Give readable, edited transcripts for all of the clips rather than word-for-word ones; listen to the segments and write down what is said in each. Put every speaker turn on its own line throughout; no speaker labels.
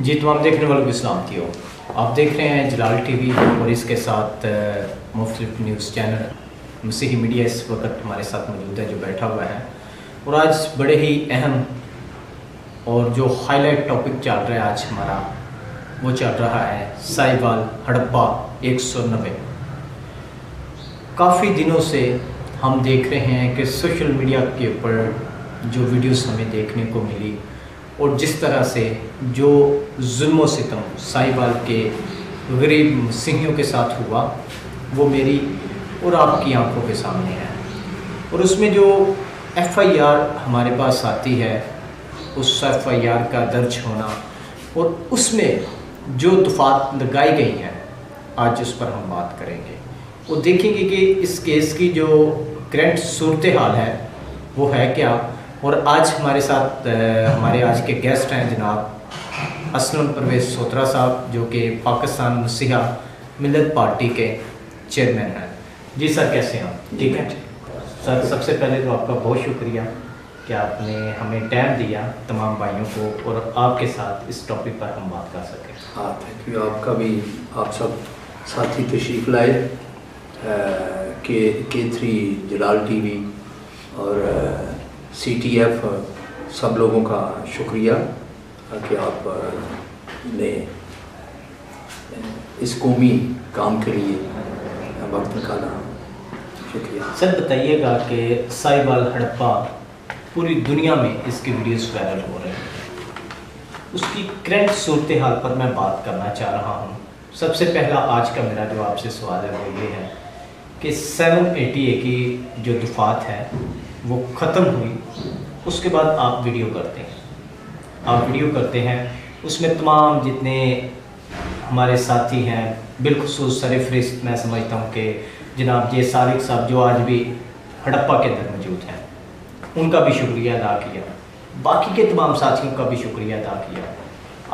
जी तमाम देखने वालों को सलामती हो। आप देख रहे हैं जलाल टीवी और इसके साथ मुख्तलिफ न्यूज़ चैनल। मसीही मीडिया इस वक्त हमारे साथ मौजूद है जो बैठा हुआ है, और आज बड़े ही अहम और जो हाईलाइट टॉपिक चल रहा है आज हमारा, वो चल रहा है साहिवाल हड़प्पा 190। काफ़ी दिनों से हम देख रहे हैं कि सोशल मीडिया के ऊपर जो वीडियोस हमें देखने को मिली और जिस तरह से जो जुल्म सितम साहिवाल के गरीब मसीहियों के साथ हुआ, वो मेरी और आपकी आंखों के सामने है। और उसमें जो FIR हमारे पास आती है, उस FIR का दर्ज होना और उसमें जो दफात लगाई गई हैं, आज उस पर हम बात करेंगे और देखेंगे कि इस केस की जो करंट सूरत हाल है वो है क्या। और आज हमारे साथ हमारे आज के गेस्ट हैं जनाब असलम परवेज़ सोत्रा साहब, जो कि पाकिस्तान मसीहा मिल्लत पार्टी के चेयरमैन हैं। जी सर, कैसे हैं आप? ठीक है सर, सबसे पहले तो आपका बहुत शुक्रिया कि आपने हमें टाइम दिया तमाम भाइयों को और आपके साथ इस टॉपिक पर हम बात कर सकें।
हाँ, थैंक यू। आपका भी, आप सब साथी तशरीफ़ लाए K3 जलाल टीवी और CTF, सब लोगों का शुक्रिया कि आप ने इस कौमी काम के लिए वक्त निकाला। शुक्रिया
सर। बताइएगा कि साहिवाल हड़प्पा पूरी दुनिया में इसकी वीडियोस वायरल हो रहे हैं, उसकी करंट सूरत हाल पर मैं बात करना चाह रहा हूँ। सबसे पहला आज का मेरा जो आपसे सवाल है वो ये है कि 780A की जो दफात है वो ख़त्म हुई, उसके बाद आप वीडियो करते हैं, उसमें तमाम जितने हमारे साथी हैं, बिलखुसूस सरफरिस्त मैं समझता हूँ कि जनाब जे सारिक साहब जो आज भी हड़प्पा के अंदर मौजूद हैं, उनका भी शुक्रिया अदा किया, बाकी के तमाम साथियों का भी शुक्रिया अदा किया।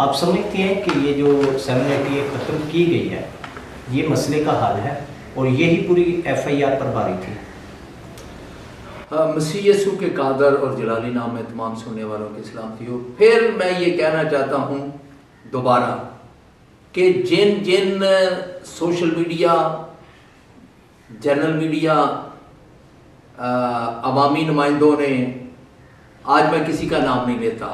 आप समझते हैं कि ये जो 780A ख़त्म की गई है, ये मसले का हल है और यही पूरी FIR पर बारी थी?
मसीह यसू के कादर और जलाली नाम में तमाम सुनने वालों की सलामती हो। फिर मैं ये कहना चाहता हूँ दोबारा कि जिन जिन सोशल मीडिया, जर्नल मीडिया, अवामी नुमाइंदों ने, आज मैं किसी का नाम नहीं लेता,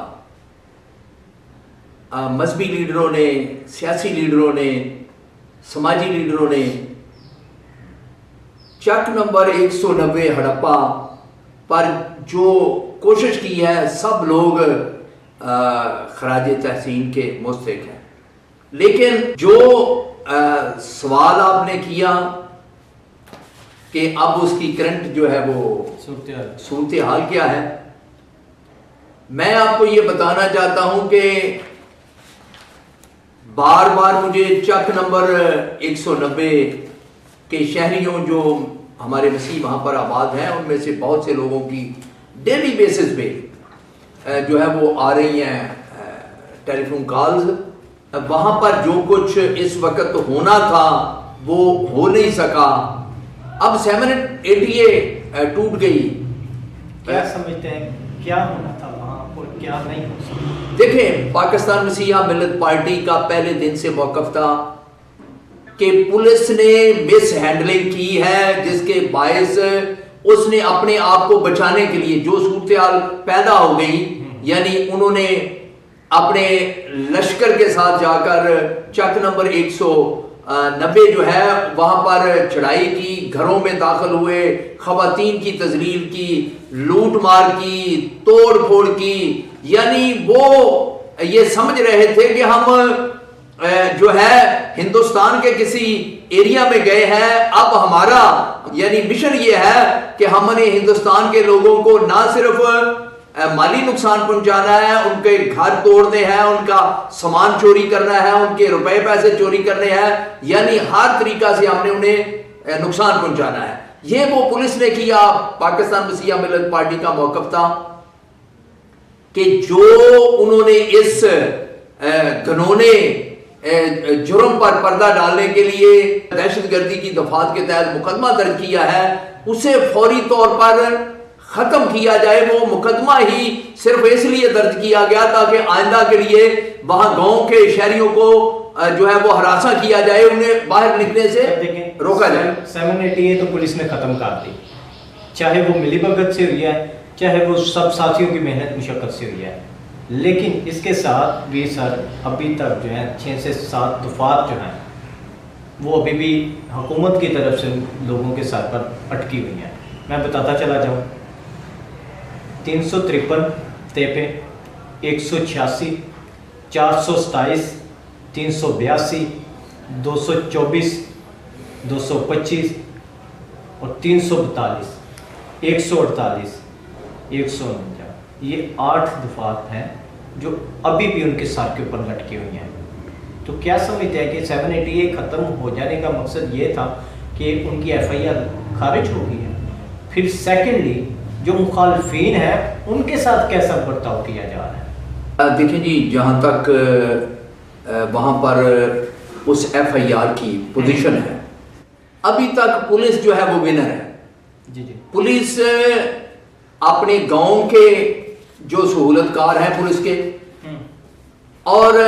मजहबी लीडरों ने, सियासी लीडरों ने, समाजी लीडरों ने चक नंबर 190 हड़प्पा पर जो कोशिश की है, सब लोग खराज तहसीन के मुस्तहिक हैं। लेकिन जो सवाल आपने किया कि अब उसकी करंट जो है वो सूरत हाल क्या है, मैं आपको ये बताना चाहता हूं कि बार बार मुझे चक नंबर 190 के शहरियों, जो हमारे मसीह वहाँ पर आबाद हैं, उनमें से बहुत से लोगों की डेली बेसिस पे जो है वो आ रही हैं टेलीफोन कॉल्स। वहाँ पर जो कुछ इस वक्त होना था वो हो नहीं सका। अब 780A टूट गई।
क्या समझते हैं क्या होना था वहाँ और क्या नहीं हो सका?
देखें, पाकिस्तान मसीहा मिल्लत पार्टी का पहले दिन से मौक़िफ़ था कि पुलिस ने मिस हैंडलिंग की है, जिसके बायस उसने अपने आप को बचाने के लिए जो सूरत हाल पैदा हो गई, यानी उन्होंने अपने लश्कर के साथ जाकर चक नंबर 190 जो है वहां पर चढ़ाई की, घरों में दाखिल हुए, खवातीन की तजलील की, लूट मार की, तोड़ फोड़ की। यानी वो ये समझ रहे थे कि हम जो है हिंदुस्तान के किसी एरिया में गए हैं। अब हमारा यानी मिशन ये है कि हमने हिंदुस्तान के लोगों को ना सिर्फ माली नुकसान पहुंचाना है, उनके घर तोड़ने हैं, उनका सामान चोरी करना है, उनके रुपए पैसे चोरी करने हैं, यानी हर तरीका से हमने उन्हें नुकसान पहुंचाना है। ये वो पुलिस ने किया। पाकिस्तान मसीहा मिल्लत पार्टी का मौक़िफ़ था कि जो उन्होंने इस घिनौने जुर्म पर पर्दा डालने के लिए दहशतगर्दी की दफात के तहत मुकदमा दर्ज किया है, उसे फौरी तौर पर खत्म किया जाए। वो मुकदमा ही सिर्फ इसलिए दर्ज किया गया ताकि आइंदा के लिए वहां गांव के शहरियों को जो है वो हरासा किया जाए, उन्हें बाहर निकलने से रोका जाए।
788 तो पुलिस ने खत्म कर दी, चाहे वो मिलीभगत से हुई है, चाहे वो सब साथियों की मेहनत मुशक्कत से हुई है। लेकिन इसके साथ भी सर अभी तक जो है 6 से 7 दफात जो हैं वो अभी भी हुकूमत की तरफ से लोगों के सर पर अटकी हुई हैं। मैं बताता चला जाऊँ, 353 तेपे, 186, 427, 382, 224, 225 और 342, 148, 149, ये 8 दफात हैं जो अभी भी उनके सर के ऊपर लटकी हुई हैं। तो क्या समझते हैं कि 788 ख़त्म हो जाने का मकसद ये था कि उनकी FIR खारिज हो गई है? फिर सेकेंडली जो मुखालफीन है उनके साथ कैसा बर्ताव किया जा रहा है?
देखिए जी, जहाँ तक वहाँ पर उस FIR की पोजीशन है, अभी तक पुलिस जो है वो विनर है।
जी जी।
पुलिस अपने गांव के जो सहूलतकार हैं पुलिस के और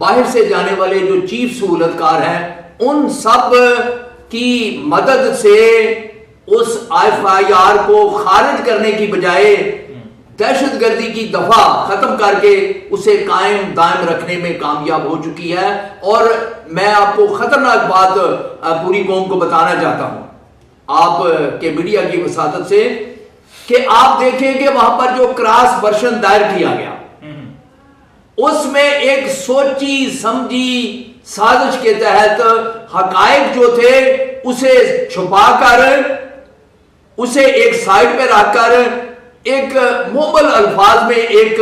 बाहर से जाने वाले जो चीफ सहूलतकार हैं, उन सब की मदद से उस FIR को खारिज करने की बजाय दहशतगर्दी की दफा खत्म करके उसे कायम दायम रखने में कामयाब हो चुकी है। और मैं आपको खतरनाक बात पूरी कौम को बताना चाहता हूं, आप के मीडिया की वसातत से, कि आप देखेंगे वहां पर जो क्रॉस वर्शन दायर किया गया उसमें एक सोची समझी साजिश के तहत हकायक जो थे उसे छुपाकर, उसे एक साइड पे रखकर एक मोबल अल्फाज में एक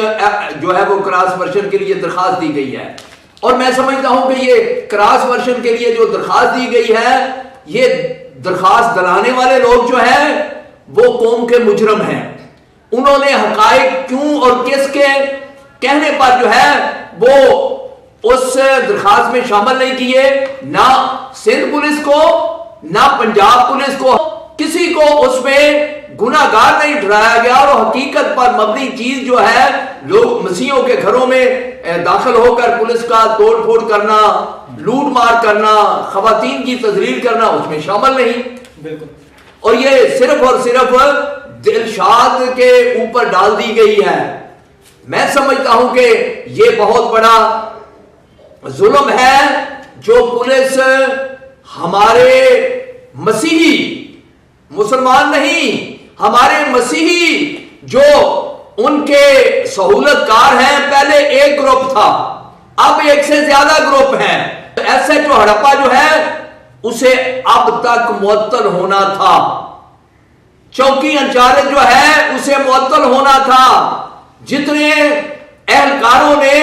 जो है वो क्रॉस वर्शन के लिए दरखास्त दी गई है। और मैं समझता हूं कि ये क्रॉस वर्शन के लिए जो दरखास्त दी गई है, ये दरखास्त दिलाने वाले लोग जो हैं वो कौम के मुजरम हैं। उन्होंने हकायक क्यों और किसके कहने पर जो है वो उस दरखास्त में शामिल नहीं किए, ना सिंध पुलिस को ना पंजाब पुलिस को, किसी को उसमें गुनाहगार नहीं ठहराया गया। और हकीकत पर मबनी चीज जो है, लोग मसीहों के घरों में दाखिल होकर पुलिस का तोड़ फोड़ करना, लूट मार करना, खवातीन की तजलील करना, उसमें शामिल नहीं।
बिल्कुल।
और ये सिर्फ और सिर्फ दिलशाद के ऊपर डाल दी गई है। मैं समझता हूं कि ये बहुत बड़ा जुल्म है जो पुलिस हमारे मसीही, मुसलमान नहीं, हमारे मसीही जो उनके सहूलतकार हैं, पहले एक ग्रुप था, अब एक से ज्यादा ग्रुप हैं। SHO हड़प्पा जो है उसे अब तक मुअत्तल होना था, चौकी इंचार्ज जो है उसे मुअत्तल होना था। जितने एहलकारों ने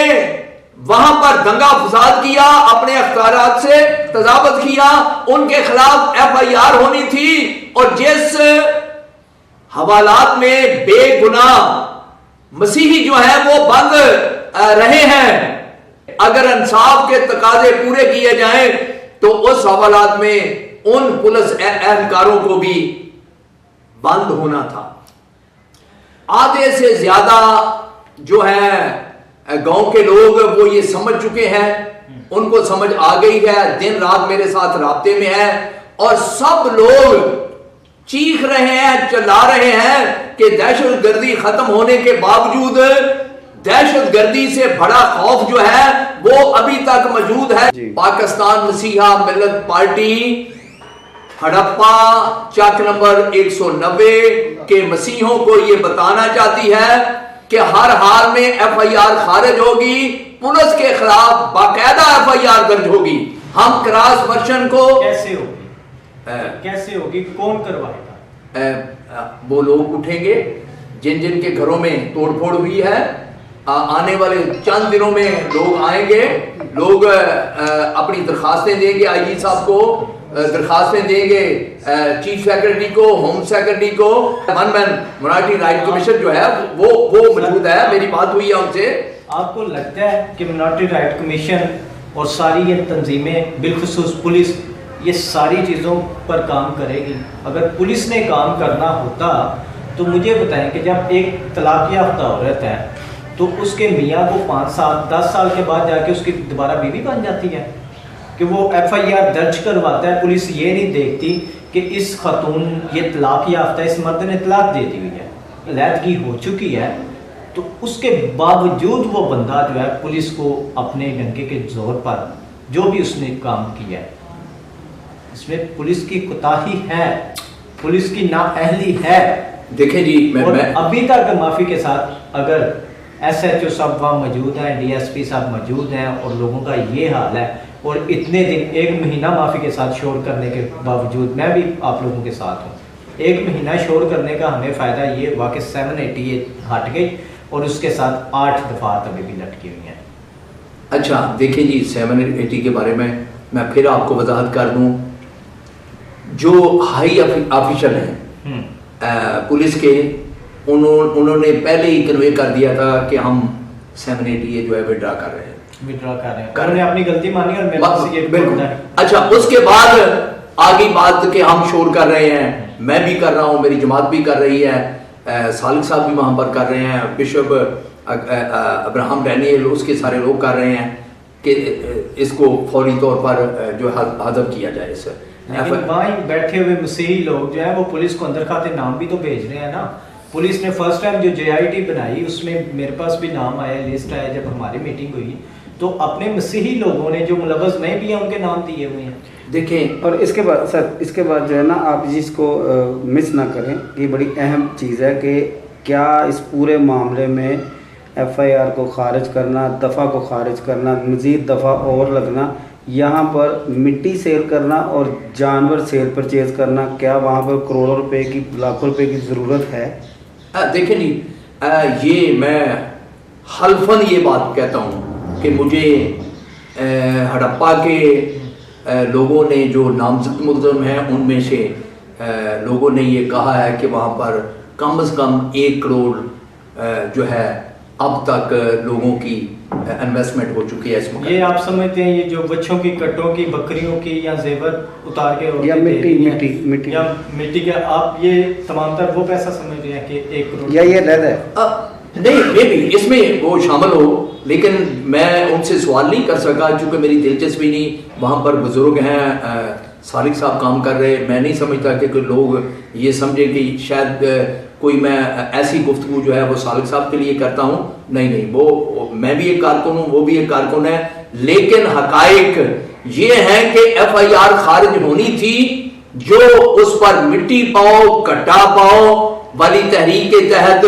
वहां पर दंगा फसाद किया, अपने अख्तियारात से तजावत किया, उनके खिलाफ FIR होनी थी। और जिस हवालात में बेगुनाह मसीही जो है वो बंद रहे हैं, अगर इंसाफ के तकाजे पूरे किए जाएं तो उस हवालात में उन पुलिस एहलकारों को भी बंद होना था। आधे से ज्यादा जो है गांव के लोग वो ये समझ चुके हैं, उनको समझ आ गई है, दिन रात मेरे साथ राब्ते में है और सब लोग चीख रहे हैं, चिल्ला रहे हैं कि दहशतगर्दी खत्म होने के बावजूद दहशतगर्दी से बड़ा खौफ जो है वो अभी तक मौजूद है। पाकिस्तान मसीहा मिल्लत पार्टी हड़प्पा चक नंबर 190 के मसीहों को ये बताना चाहती है कि हर हाल में FIR खारिज होगी, पुलिस के खिलाफ बाकायदा FIR दर्ज होगी। हम क्रॉस वर्शन को
कैसे होगी, कैसे होगी, कौन करवाएगा?
वो लोग उठेंगे जिन जिन के घरों में तोड़फोड़ हुई है, आने वाले चंद दिनों में लोग आएंगे, लोग अपनी दरखास्तें देंगे, IG साहब को दरखास्तें देंगे, चीफ सेक्रेटरी को, होम सेक्रेटरी को। One man minority right commission जो है वो मौजूद है, मेरी बात हुई है उनसे।
आपको लगता है कि माइनॉरिटी राइट कमीशन और सारी ये तंजीमें, बिलखुसूस पुलिस, ये सारी चीज़ों पर काम करेगी? अगर पुलिस ने काम करना होता तो मुझे बताएं कि जब एक तलाक याफ्ता औरत है तो उसके मियाँ को 5 साल 10 साल के बाद जाके उसकी दोबारा बीवी बन जाती है कि वो FIR दर्ज करवाता है। पुलिस ये नहीं देखती कि इस खातून ये तलाक याफ्ता, इस मर्द ने तलाक दे दी हुई है, अलहदगी हो चुकी है, तो उसके बावजूद वो बंदा जो है पुलिस को अपने डंके के जोर पर जो भी उसने काम किया है, इसमें पुलिस की कोताही है, पुलिस की नाअहली है।
देखें जी, मैं
अभी तक माफ़ी के साथ अगर SHO साहब वहाँ मौजूद हैं, DSP साहब मौजूद हैं और लोगों का ये हाल है, और इतने दिन 1 महीना माफ़ी के साथ शोर करने के बावजूद, मैं भी आप लोगों के साथ हूँ, 1 महीना शोर करने का हमें फ़ायदा ये हुआ कि 780 हट गई और उसके साथ 8 दफात अभी भी लटकी हुई हैं।
अच्छा देखिए जी, 780 के बारे में मैं फिर आपको वजाहत कर दूं। जो हाई ऑफिशियल हैं पुलिस के, उन्होंने पहले ही कन्वे कर दिया था कि हम 780 जो है विड्रा कर रहे हैं,
उन्होंने अपनी गलती मानी और मेरे से ये
बिल्कुल। अच्छा, उसके बाद आगे बात कि हम शोर कर रहे हैं, मैं भी कर रहा हूँ, मेरी जमात भी कर रही है, सालिक साहब भी वहाँ पर कर रहे हैं, बिशप अब्राहम डैनियल, उसके सारे लोग कर रहे हैं कि इसको फौरी तौर पर जो हज़फ किया जाए इसे।
लेकिन वहीं बैठे हुए मसीही लोग जो है वो पुलिस को अंदर खाते नाम भी तो भेज रहे हैं ना। पुलिस ने फर्स्ट टाइम जो JIT बनाई उसमें मेरे पास भी नाम आया, लिस्ट आया जब हमारी मीटिंग हुई, तो अपने मसीही लोगों ने जो मुलव्वस नहीं भी हैं उनके नाम दिए हुए हैं।
देखें,
और इसके बाद सर, इसके बाद जो है ना, आप जिसको मिस ना करें, ये बड़ी अहम चीज़ है कि क्या इस पूरे मामले में FIR को खारिज करना, दफ़ा को खारिज करना, मज़ीद दफ़ा और लगना, यहाँ पर मिट्टी सेल करना और जानवर सेल परचेज़ करना, क्या वहाँ पर करोड़ों रुपए की, लाखों रुपए की ज़रूरत है?
देखें जी, ये मैं हल्फन ये बात कहता हूँ कि मुझे हड़प्पा के लोगों ने, जो नामजद मुल्ज़िम हैं, उनमें से लोगों ने ये कहा है कि वहाँ पर कम से कम 1 करोड़ जो है अब तक लोगों की इन्वेस्टमेंट हो चुकी है इस मकान।
ये आप समझते हैं ये जो बच्चों की, कट्टों की, बकरियों की या जेवर उतार के
या मिट्टी
या मिट्टी के, आप ये तमाम तर वो पैसा समझ रहे हैं कि 1 करोड़,
या ये लद है?
नहीं, मे भी इसमें वो शामिल हो, लेकिन मैं उनसे सवाल नहीं कर सका क्योंकि मेरी दिलचस्पी नहीं। वहाँ पर बुजुर्ग हैं, सालिक साहब काम कर रहे, मैं नहीं समझता कि कोई लोग ये समझे कि शायद कोई मैं ऐसी गुफ्तगू जो है वो सालिक साहब के लिए करता हूँ। नहीं, वो मैं भी एक कारकुन हूँ, वो भी एक कारकुन है, लेकिन हकाइक ये है कि FIR खारिज होनी थी जो उस पर मिट्टी पाओ कट्टा पाओ वाली तहरीक के तहत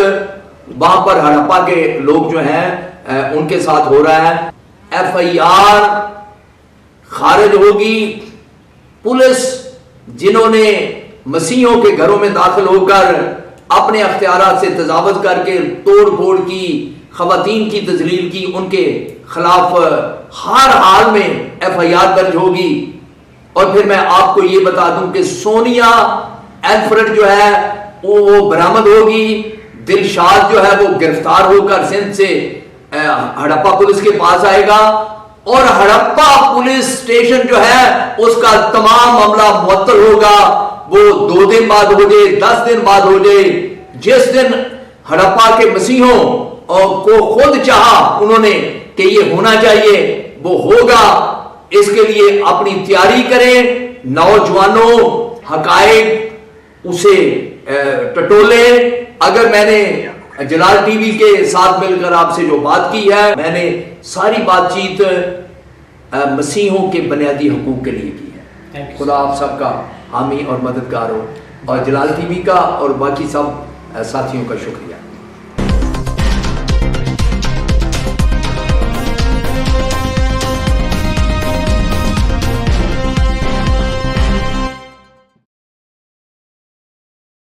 वहां पर हड़प्पा के लोग जो हैं उनके साथ हो रहा है। FIR खारिज होगी, पुलिस जिन्होंने मसीहों के घरों में दाखिल होकर अपने अख्तियारात से तजावुज़ करके तोड़ फोड़ की, खवातीन की तजलील की, उनके खिलाफ हर हाल में FIR दर्ज होगी। और फिर मैं आपको ये बता दूं कि सोनिया एल्फ्रेड जो है वो बरामद होगी, दिलशाद जो है वो गिरफ्तार होकर सिंध से हड़प्पा पुलिस के पास आएगा, और हड़प्पा पुलिस स्टेशन जो है उसका तमाम मामला मुअत्तल होगा। वो 2 दिन बाद हो जाए, 10 दिन बाद हो जाए, जिस दिन हड़प्पा के मसीहों को खुद चाहा उन्होंने कि ये होना चाहिए, वो होगा। इसके लिए अपनी तैयारी करें, नौजवानों, हकायक उसे टटोले। अगर मैंने जलाल TV के साथ मिलकर आपसे जो बात की है, मैंने सारी बातचीत मसीहों के बुनियादी हकूक के लिए की है। खुदा आप सबका हामी और मददगार हो, और जलाल TV का और बाकी सब साथियों का शुक्रिया।